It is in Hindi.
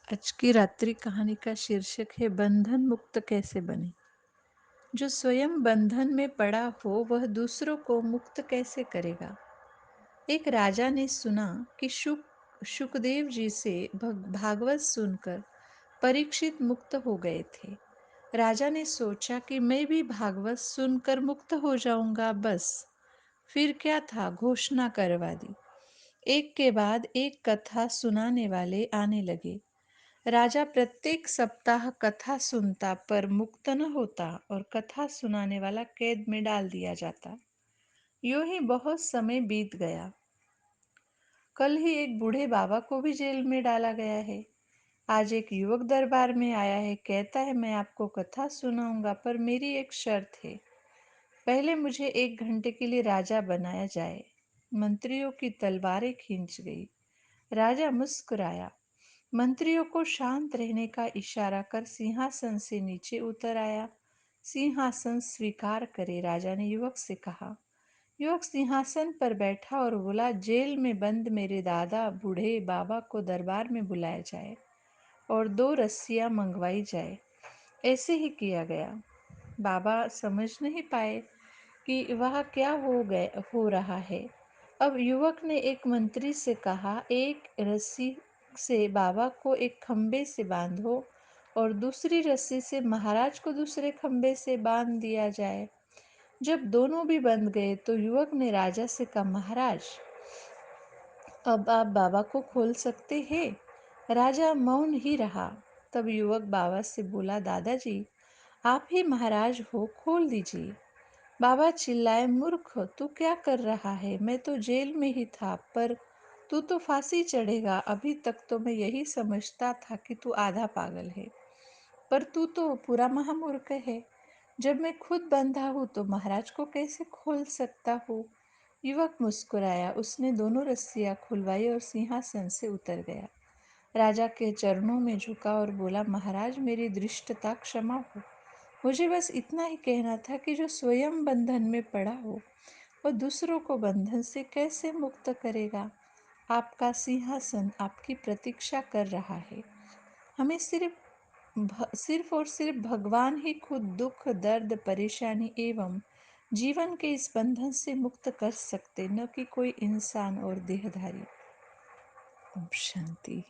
आज की रात्रि कहानी का शीर्षक है बंधन मुक्त कैसे बने। जो स्वयं बंधन में पड़ा हो वह दूसरों को मुक्त कैसे करेगा। एक राजा ने सुना कि शुकदेव जी से भागवत सुनकर परीक्षित मुक्त हो गए थे। राजा ने सोचा कि मैं भी भागवत सुनकर मुक्त हो जाऊंगा बस। फिर क्या था, घोषणा करवा दी। एक के बाद एक कथा सुनाने वाले आने लगे। राजा प्रत्येक सप्ताह कथा सुनता पर मुक्त न होता और कथा सुनाने वाला कैद में डाल दिया जाता। यूं ही बहुत समय बीत गया। कल ही एक बूढ़े बाबा को भी जेल में डाला गया है। आज एक युवक दरबार में आया है, कहता है मैं आपको कथा सुनाऊंगा पर मेरी एक शर्त है। पहले मुझे 1 घंटे के लिए राजा बनाया जाए। मंत्रियों की तलवारें खींच गई। राजा मुस्कुराया, मंत्रियों को शांत रहने का इशारा कर सिंहासन से नीचे उतर आया। सिंहासन स्वीकार करे, राजा ने युवक से कहा। युवक सिंहासन पर बैठा और बोला, जेल में बंद मेरे दादा बूढ़े बाबा को दरबार में बुलाया जाए और 2 रस्सियां मंगवाई जाए। ऐसे ही किया गया। बाबा समझ नहीं पाए कि वह क्या हो रहा है। अब युवक ने एक मंत्री से कहा, एक रस्सी से बाबा को एक खंबे से बांधो और दूसरी रस्सी से महाराज को दूसरे खंबे से बांध दिया जाए। जब दोनों भी बंध गए तो युवक ने राजा से कहा, महाराज अब आप बाबा को खोल सकते हैं। राजा मौन ही रहा। तब युवक बाबा से बोला, दादाजी आप ही महाराज हो, खोल दीजिए। बाबा चिल्लाए, मूर्ख तू क्या कर रहा है, मैं तो जेल में ही था पर तू तो फांसी चढ़ेगा। अभी तक तो मैं यही समझता था कि तू आधा पागल है, पर तू तो पूरा महामूर्ख है। जब मैं खुद बंधा हूँ तो महाराज को कैसे खोल सकता हूँ। युवक मुस्कुराया, उसने दोनों रस्सियां खुलवाई और सिंहासन से उतर गया। राजा के चरणों में झुका और बोला, महाराज मेरी दृष्टता क्षमा हो। मुझे बस इतना ही कहना था कि जो स्वयं बंधन में पड़ा हो वह दूसरों को बंधन से कैसे मुक्त करेगा। आपका सिंहासन आपकी प्रतीक्षा कर रहा है। हमें सिर्फ और सिर्फ भगवान ही खुद दुख दर्द परेशानी एवं जीवन के इस बंधन से मुक्त कर सकते, न कि कोई इंसान और देहधारी। ओम शांति।